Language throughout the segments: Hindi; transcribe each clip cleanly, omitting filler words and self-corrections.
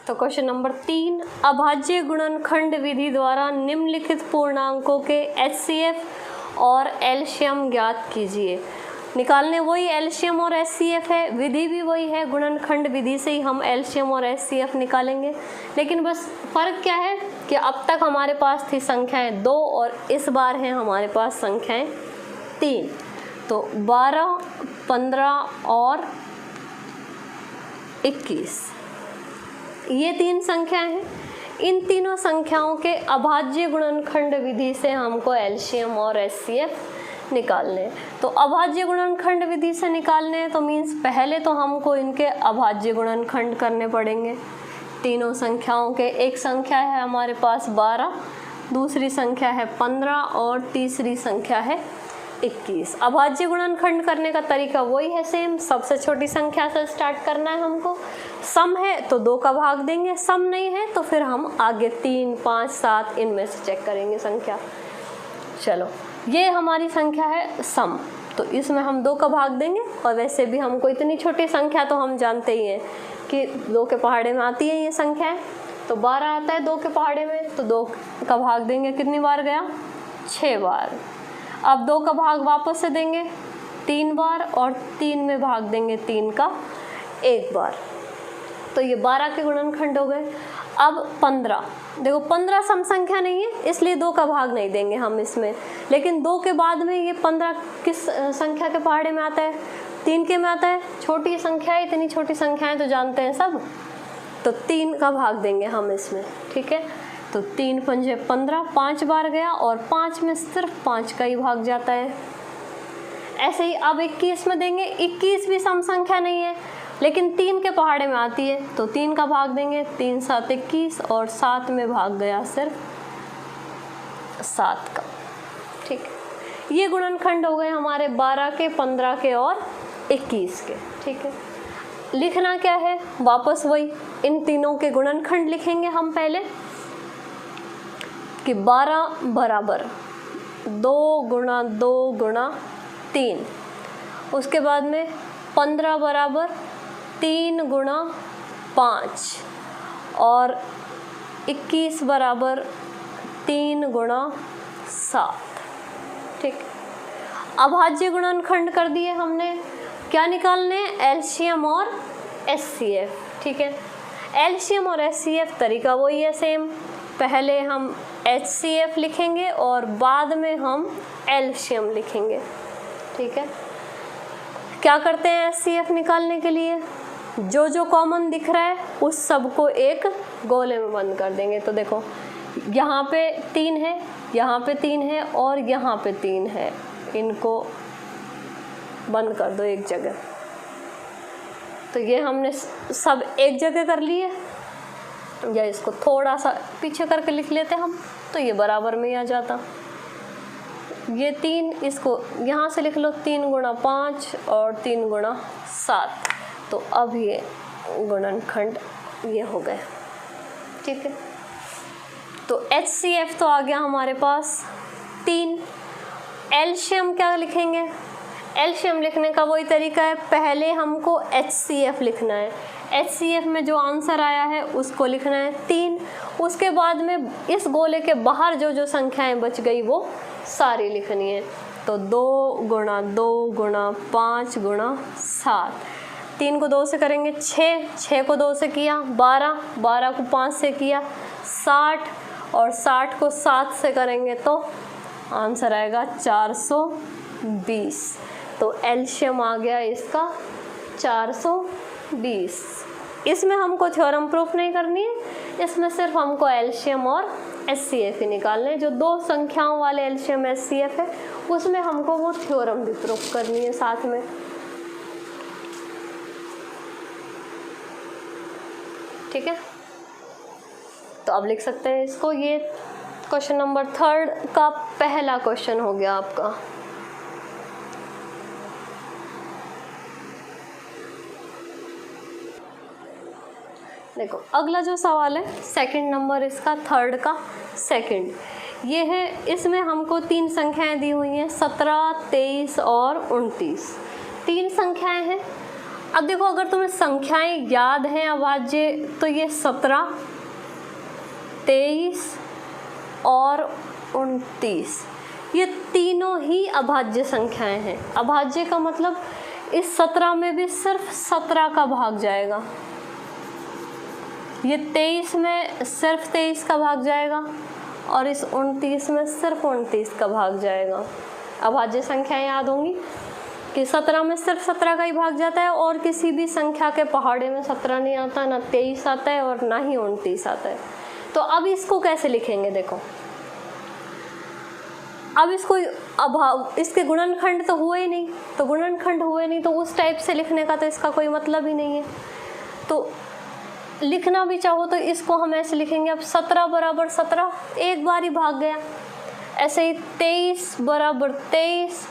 तो क्वेश्चन नंबर 3, अभाज्य गुणनखंड विधि द्वारा निम्नलिखित पूर्णांकों के HCF और एलसीएम ज्ञात कीजिए। निकालने वही एलसीएम और HCF है, विधि भी वही है, गुणनखंड विधि से ही हम एलसीएम और HCF निकालेंगे। लेकिन बस फ़र्क क्या है कि अब तक हमारे पास थी संख्याएं 2 और इस बार है हमारे पास संख्याएं 3। तो 12, 15 और 21 ये 3 संख्याएं हैं। इन तीनों संख्याओं के अभाज्य गुणनखंड विधि से हमको एलसीएम और HCF निकालने हैं। तो अभाज्य गुणनखंड विधि से निकालने हैं तो मीन्स पहले तो हमको इनके अभाज्य गुणनखंड करने पड़ेंगे तीनों संख्याओं के। एक संख्या है हमारे पास 12, दूसरी संख्या है 15 और तीसरी संख्या है 21। अभाज्य गुणनखंड करने का तरीका वही है सेम, सबसे छोटी संख्या से स्टार्ट करना है हमको। सम है तो 2 का भाग देंगे, सम नहीं है तो फिर हम आगे 3, 5, 7 इनमें से चेक करेंगे संख्या। चलो ये हमारी संख्या है सम, तो इसमें हम 2 का भाग देंगे। और वैसे भी हमको इतनी छोटी संख्या तो हम जानते ही हैं कि 2 के पहाड़े में आती है ये संख्याएं। तो 12 आता है 2 के पहाड़े में, तो 2 का भाग देंगे, कितनी बार गया? 6 बार। अब 2 का भाग वापस से देंगे 3 बार और 3 में भाग देंगे 3 का 1 बार। तो ये 12 के गुणनखंड हो गए। अब 15, देखो 15 सम संख्या नहीं है इसलिए 2 का भाग नहीं देंगे हम इसमें, लेकिन 2 के बाद में ये 15 किस संख्या के पहाड़े में आता है? 3 के में आता है। छोटी संख्या है, इतनी छोटी संख्याएं तो जानते हैं सब, तो 3 का भाग देंगे हम इसमें, ठीक है। तो 3 पंजे 15, 5 बार गया और 5 में सिर्फ 5 का ही भाग जाता है। ऐसे ही अब 21 में देंगे, 21 भी सम संख्या नहीं है लेकिन 3 के पहाड़े में आती है, तो 3 का भाग देंगे, 3 7 21 और 7 में भाग गया सिर्फ 7 का, ठीक है। ये गुणनखंड हो गए हमारे 12 के, 15 के और 21 के, ठीक है। लिखना क्या है? वापस वही इन तीनों के गुणनखंड लिखेंगे हम पहले कि 12 बराबर 2 गुणा 2 गुणा 3, उसके बाद में 15 बराबर 3 गुणा 5 और 21 बराबर 3 गुणा 7, ठीक। अभाज्य गुणनखंड कर दिए हमने। क्या निकालने? एलसीएम और HCF, ठीक है। एलसीएम और HCF तरीका वही है सेम, पहले हम HCF लिखेंगे और बाद में हम एलसीएम लिखेंगे, ठीक है। क्या करते हैं HCF निकालने के लिए? जो कॉमन दिख रहा है उस सब को एक गोले में बंद कर देंगे। तो देखो यहाँ पे 3 है, यहाँ पे 3 है और यहाँ पे 3 है, इनको बंद कर दो एक जगह। तो ये हमने सब एक जगह कर लिए, या इसको थोड़ा सा पीछे करके लिख लेते हम तो ये बराबर में ही आ जाता। ये 3, इसको यहाँ से लिख लो 3 गुणा 5 और 3 गुणा 7। तो अब ये गुणनखंड ये हो गए, ठीक है। तो HCF तो आ गया हमारे पास 3। एलसीएम क्या लिखेंगे? एलसीएम लिखने का वही तरीका है, पहले हमको HCF लिखना है। HCF में जो आंसर आया है उसको लिखना है 3। उसके बाद में इस गोले के बाहर जो संख्याएं बच गई वो सारी लिखनी है। तो 2 गुणा 2 गुणा 5 गुणा 7, 3 को 2 से करेंगे 6, 6 को 2 से किया 12, 12 को 5 से किया 60 और 60 को 7 से करेंगे तो आंसर आएगा 420। तो एलसीएम आ गया इसका 420। इसमें हमको थ्योरम प्रूफ नहीं करनी है, इसमें सिर्फ हमको एलसीएम और HCF ही निकालने हैं। जो 2 संख्याओं वाले एलसीएम HCF है उसमें हमको वो थ्योरम भी प्रूफ करनी है साथ में, ठीक है। तो अब लिख सकते हैं इसको। ये क्वेश्चन नंबर 3 का पहला क्वेश्चन हो गया आपका। देखो अगला जो सवाल है सेकंड नंबर इसका, 3 का सेकंड ये है। इसमें हमको 3 संख्याएं दी हुई हैं, 17, 23 और 29। 3 संख्याएं हैं। अब देखो, अगर तुम्हें संख्याएं याद हैं अभाज्य, तो ये 17, 23 और 29 ये तीनों ही अभाज्य संख्याएं हैं। अभाज्य का मतलब इस 17 में भी सिर्फ 17 का भाग जाएगा, ये 23 में सिर्फ 23 का भाग जाएगा और इस 29 में सिर्फ 29 का भाग जाएगा। अभाज्य संख्याएं याद होंगी कि 17 में सिर्फ 17 का ही भाग जाता है और किसी भी संख्या के पहाड़े में 17 नहीं आता, ना 23 आता है और ना ही 29 आता है। तो अब इसको कैसे लिखेंगे? देखो, अब इसके गुणनखंड तो हुए ही नहीं, तो गुणनखंड हुए नहीं तो उस टाइप से लिखने का तो इसका कोई मतलब ही नहीं है। तो लिखना भी चाहो तो इसको हम ऐसे लिखेंगे, अब 17 बराबर 17 एक बार ही भाग गया, ऐसे ही 23 बराबर 23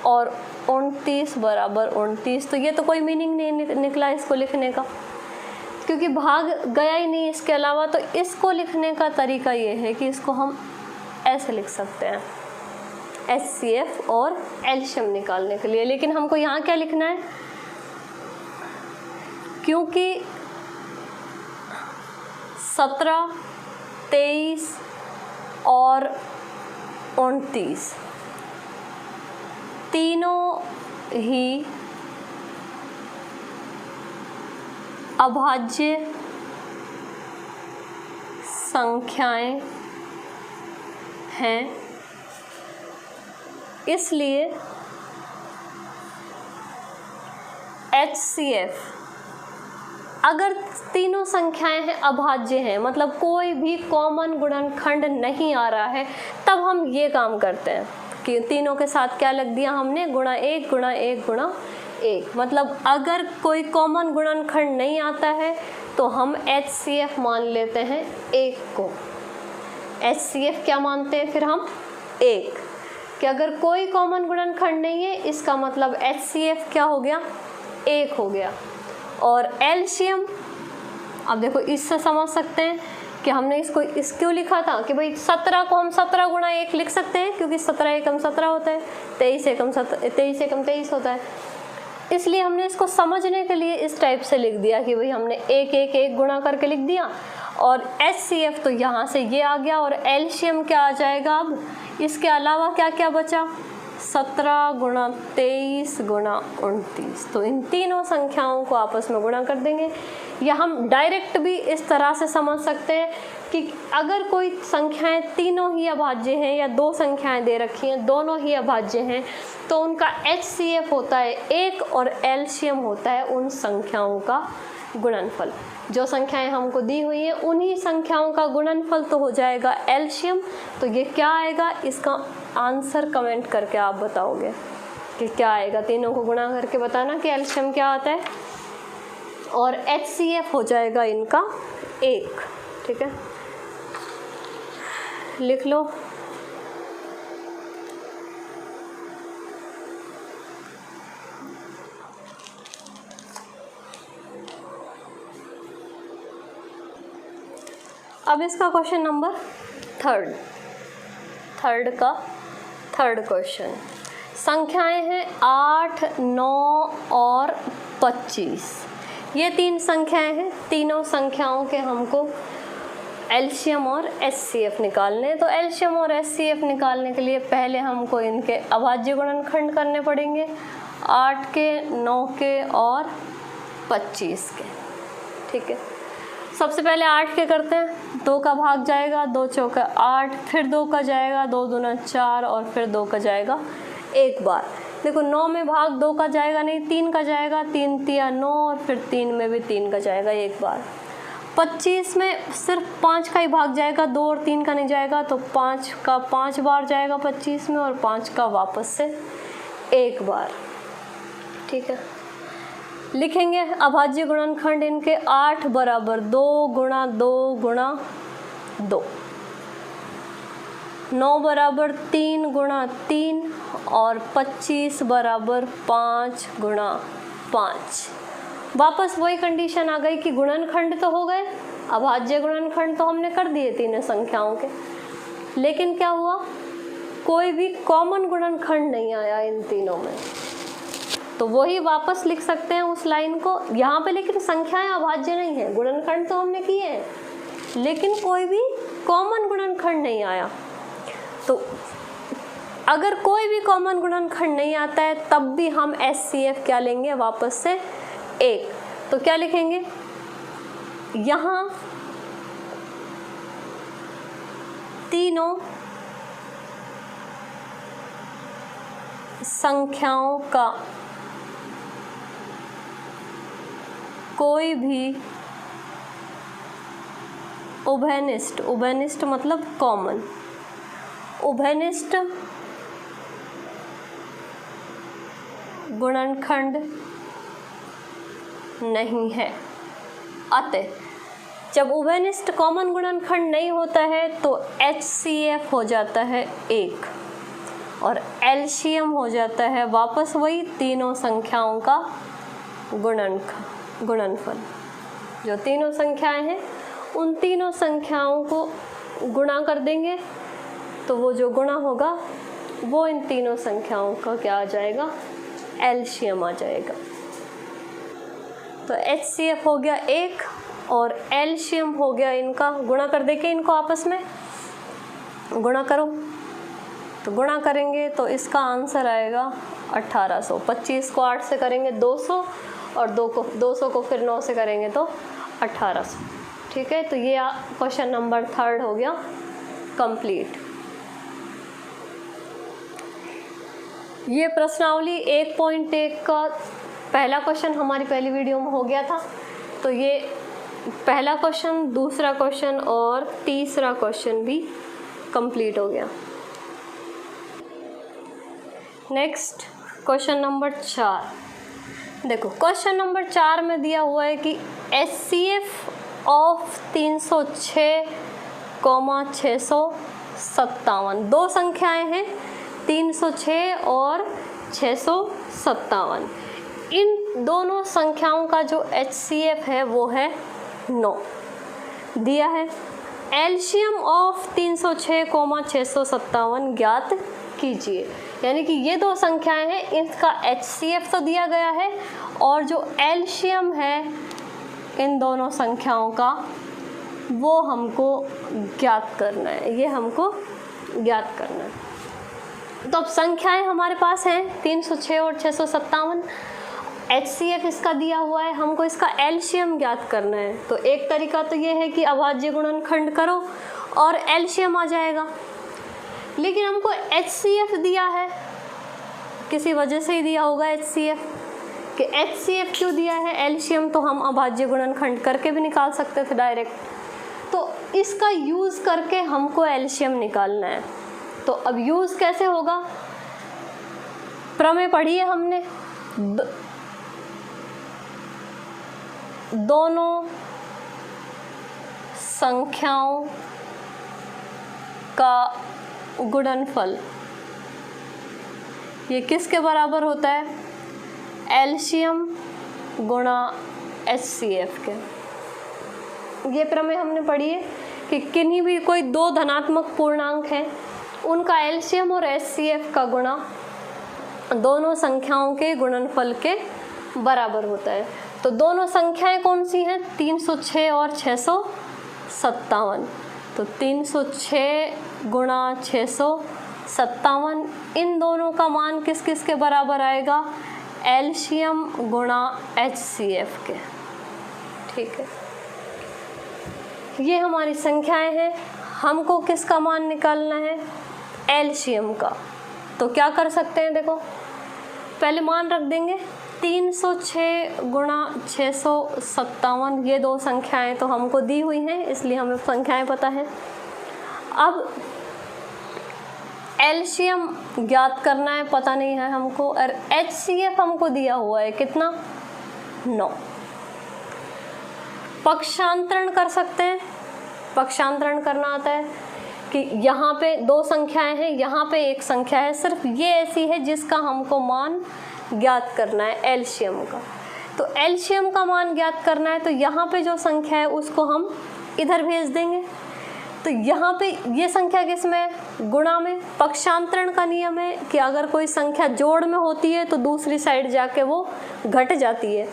और 29 बराबर 29। तो ये तो कोई मीनिंग नहीं निकला इसको लिखने का, क्योंकि भाग गया ही नहीं इसके अलावा। तो इसको लिखने का तरीका ये है कि इसको हम ऐसे लिख सकते हैं, HCF और एलसीएम निकालने के लिए। लेकिन हमको यहाँ क्या लिखना है, क्योंकि 17, 23 और 29 तीनों ही अभाज्य संख्याएं हैं, इसलिए HCF, अगर तीनों संख्याएं हैं अभाज्य हैं, मतलब कोई भी कॉमन गुणनखंड नहीं आ रहा है, तब हम ये काम करते हैं कि तीनों के साथ क्या लग दिया हमने, गुणा 1 गुणा 1 गुणा 1। मतलब अगर कोई कॉमन गुणनखंड नहीं आता है तो हम HCF मान लेते हैं 1 को। HCF क्या मानते हैं फिर हम? 1, कि अगर कोई कॉमन गुणनखंड नहीं है इसका मतलब HCF क्या हो गया? 1 हो गया। और एलसीएम, अब देखो इससे समझ सकते हैं कि हमने इसको क्यों लिखा था कि भाई 17 को हम 17 गुणा 1 लिख सकते हैं, क्योंकि 17 एकम 17 होता है, 23 एकम 23 होता है। इसलिए हमने इसको समझने के लिए इस टाइप से लिख दिया कि भाई हमने 1 1 1 गुणा करके लिख दिया। और HCF तो यहाँ से ये आ गया और एलसीएम क्या आ जाएगा? अब इसके अलावा क्या क्या बचा? 17 गुणा 23 गुणा 29। तो इन तीनों संख्याओं को आपस में गुणा कर देंगे। या हम डायरेक्ट भी इस तरह से समझ सकते हैं कि अगर कोई संख्याएं तीनों ही अभाज्य हैं या दो संख्याएं दे रखी हैं दोनों ही अभाज्य हैं, तो उनका HCF होता है 1 और एलसीएम होता है उन संख्याओं का गुणनफल। जो संख्याएं हमको दी हुई हैं उन्हीं संख्याओं का गुणनफल तो हो जाएगा एलसीएम। तो ये क्या आएगा, इसका आंसर कमेंट करके आप बताओगे कि क्या आएगा। तीनों को गुणा करके बताना कि एलसीएम क्या आता है, और HCF हो जाएगा इनका 1। ठीक है, लिख लो। अब इसका क्वेश्चन नंबर थर्ड क्वेश्चन। संख्याएं हैं 8, 9 और 25। ये 3 संख्याएं हैं। तीनों संख्याओं के हमको एलसीएम और HCF निकालने। तो एलसीएम और HCF निकालने के लिए पहले हमको इनके अभाज्य गुणनखंड करने पड़ेंगे, 8 के, 9 के और 25 के। ठीक है, सबसे पहले 8 के करते हैं। 2 का भाग जाएगा, 2 चौका 8, फिर 2 का जाएगा, 2 दूना 4 और फिर 2 का जाएगा एक बार। देखो 9 में भाग 2 का जाएगा नहीं, 3 का जाएगा, 3 तिया 9 और फिर 3 में भी 3 का जाएगा एक बार। 25 में सिर्फ 5 का ही भाग जाएगा, 2 और 3 का नहीं जाएगा, तो 5 का 5 बार जाएगा 25 में और 5 का वापस से एक बार। ठीक है, लिखेंगे अभाज्य गुणनखंड इनके 8 बराबर 2 गुणा 2 गुणा 2, 9 बराबर 3 गुणा 3 और 25 बराबर 5 गुणा 5। वापस वही कंडीशन आ गई कि गुणनखंड तो हो गए, अभाज्य गुणनखंड तो हमने कर दिए तीनों संख्याओं के, लेकिन क्या हुआ, कोई भी कॉमन गुणनखंड नहीं आया इन तीनों में। तो वही वापस लिख सकते हैं उस लाइन को यहाँ पे, लेकिन संख्याएं अभाज्य नहीं है। गुणनखंड तो हमने किए हैं, लेकिन कोई भी कॉमन गुणनखंड नहीं आया। तो अगर कोई भी कॉमन गुणनखंड नहीं आता है तब भी हम HCF क्या लेंगे वापस से 1। तो क्या लिखेंगे यहाँ तीनों संख्याओं का कोई भी उभयनिष्ठ, उभयनिष्ठ मतलब कॉमन, उभयनिष्ठ गुणनखंड नहीं है। अतः जब उभयनिष्ठ कॉमन गुणनखंड नहीं होता है तो HCF हो जाता है 1 और LCM हो जाता है वापस वही तीनों संख्याओं का गुणनफल। जो तीनों संख्याएं हैं उन तीनों संख्याओं को गुणा कर देंगे तो वो जो गुणा होगा वो इन तीनों संख्याओं का क्या आ जाएगा, LCM आ जाएगा। तो HCF हो गया 1 और LCM हो गया इनका, गुणा कर देंगे इनको आपस में, गुणा करो तो गुणा करेंगे तो इसका आंसर आएगा 1800। 25 को 8 से करेंगे 200 और 200 को फिर 9 से करेंगे तो 1800। ठीक है, तो ये क्वेश्चन नंबर 3 हो गया कंप्लीट। ये प्रश्नावली 1.1 का पहला क्वेश्चन हमारी पहली वीडियो में हो गया था। तो ये पहला क्वेश्चन, दूसरा क्वेश्चन और तीसरा क्वेश्चन भी कंप्लीट हो गया। Next question number 4। देखो क्वेश्चन नंबर 4 में दिया हुआ है कि HCF ऑफ 306,657, दो संख्याएं हैं 306 और 657। इन दोनों संख्याओं का जो HCF है वो है 9 दिया है। LCM ऑफ 306,657 ज्ञात कीजिए। यानी कि ये दो संख्याएं हैं, इसका HCF तो दिया गया है और जो LCM है इन दोनों संख्याओं का वो हमको ज्ञात करना है, ये हमको ज्ञात करना है। तो अब संख्याएं हमारे पास हैं 306 और 657, HCF इसका दिया हुआ है, हमको इसका LCM ज्ञात करना है। तो एक तरीका तो ये है कि अभाज्य गुणनखंड करो और LCM आ जाएगा, लेकिन हमको HCF दिया है, किसी वजह से ही दिया होगा HCF, कि HCF क्यों दिया है, LCM तो हम अभाज्य गुणनखंड करके भी निकाल सकते थे डायरेक्ट। तो इसका यूज़ करके हमको LCM निकालना है। तो अब यूज़ कैसे होगा, प्रमेय पढ़ी है हमने, दोनों संख्याओं का गुणनफल ये किसके बराबर होता है, LCM गुणा HCF के। ये प्रमेय हमने पढ़ी है कि किन्हीं भी कोई दो धनात्मक पूर्णांक हैं उनका LCM और HCF का गुणा दोनों संख्याओं के गुणनफल के बराबर होता है। तो दोनों संख्याएं कौन सी हैं, 306 और 657। तो 306 गुणा 657, इन दोनों का मान किस किस के बराबर आएगा, LCM गुणा HCF के। ठीक है, ये हमारी संख्याएं हैं, हमको किसका मान निकालना है, LCM का। तो क्या कर सकते हैं, देखो पहले मान रख देंगे 306 गुणा 657, ये दो संख्याएं तो हमको दी हुई हैं इसलिए हमें संख्याएं पता है। अब LCM ज्ञात करना है, पता नहीं है हमको, और HCF हमको दिया हुआ है कितना, 9। पक्षांतरण कर सकते हैं, पक्षांतरण करना आता है कि यहाँ पे दो संख्याएं हैं, यहाँ पे एक संख्या है, सिर्फ ये ऐसी है जिसका हमको मान ज्ञात करना है LCM का। तो LCM का मान ज्ञात करना है तो यहाँ पे जो संख्या है उसको हम इधर भेज देंगे। तो यहाँ पे ये संख्या किस में है? गुणा में। पक्षांतरण का नियम है कि अगर कोई संख्या जोड़ में होती है तो दूसरी साइड जाके वो घट जाती है,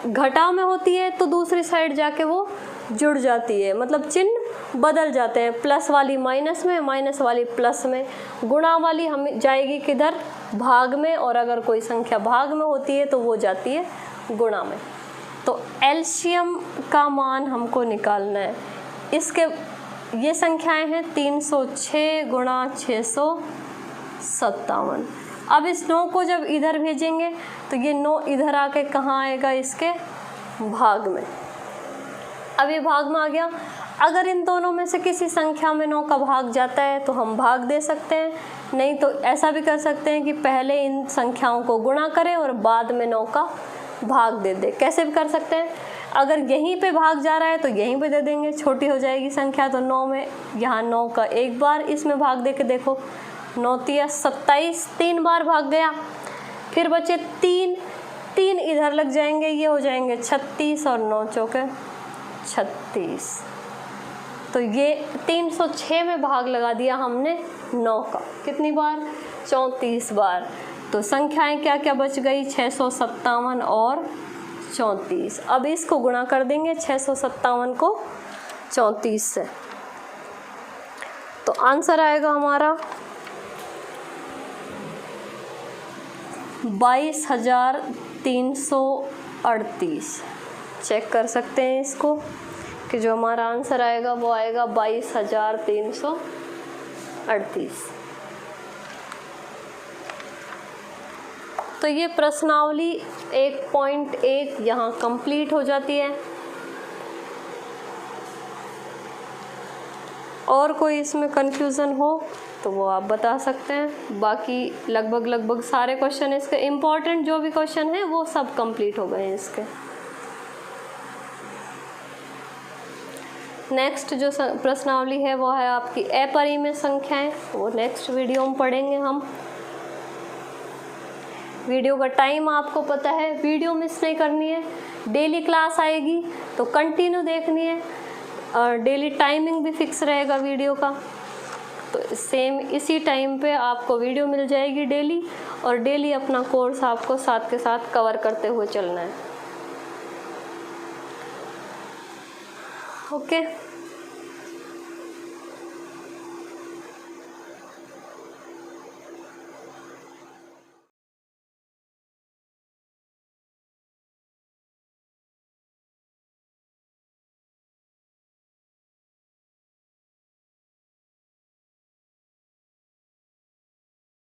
घटाव में होती है तो दूसरी साइड जाके वो जुड़ जाती है, मतलब चिन्ह बदल जाते हैं, प्लस वाली माइनस में, माइनस वाली प्लस में। गुणा वाली हम जाएगी किधर? भाग में, और अगर कोई संख्या भाग में होती है तो वो जाती है गुणा में। तो एलसीएम का मान हमको निकालना है। इसके ये संख्याएं हैं 306 गुणा 657। अब इस 9 को जब इधर भेजेंगे तो ये 9 इधर आके कहाँ आएगा? इसके भाग में। अब ये भाग में आ गया। अगर इन दोनों में से किसी संख्या में 9 का भाग जाता है तो हम भाग दे सकते हैं, नहीं तो ऐसा भी कर सकते हैं कि पहले इन संख्याओं को गुणा करें और बाद में 9 का भाग दे दे। कैसे भी कर सकते हैं। अगर यहीं पे भाग जा रहा है तो यहीं पे दे देंगे, छोटी हो जाएगी संख्या, तो 9 में यहाँ 9 का एक बार इसमें भाग दे के देखो, 9 तिया 27, 3 बार भाग गया। फिर बचे 3 इधर लग जाएंगे, ये हो जाएंगे 36 और 9 चौके 36। तो ये 306 में भाग लगा दिया हमने 9 का। कितनी बार? 34 बार। तो संख्याएं क्या क्या बच गई? 657 और 34। अब इसको गुणा कर देंगे 657 को 34 से, तो आंसर आएगा हमारा 22,338। चेक कर सकते हैं इसको कि जो हमारा आंसर आएगा वो आएगा 22,338। तो ये प्रश्नावली 1.1 यहाँ कंप्लीट हो जाती है। और कोई इसमें कंफ्यूजन हो तो वो आप बता सकते हैं। बाकी लगभग सारे क्वेश्चन इसके इम्पोर्टेंट जो भी क्वेश्चन हैं वो सब कंप्लीट हो गए हैं इसके। नेक्स्ट जो प्रश्नावली है वो है आपकी अपरिमेय संख्याएं, वो नेक्स्ट वीडियो में पढ़ेंगे हम। वीडियो का टाइम आपको पता है, वीडियो मिस नहीं करनी है। डेली क्लास आएगी तो कंटिन्यू देखनी है, और डेली टाइमिंग भी फिक्स रहेगा वीडियो का। तो सेम इसी टाइम पे आपको वीडियो मिल जाएगी डेली, और डेली अपना कोर्स आपको साथ के साथ कवर करते हुए चलना है। ओके।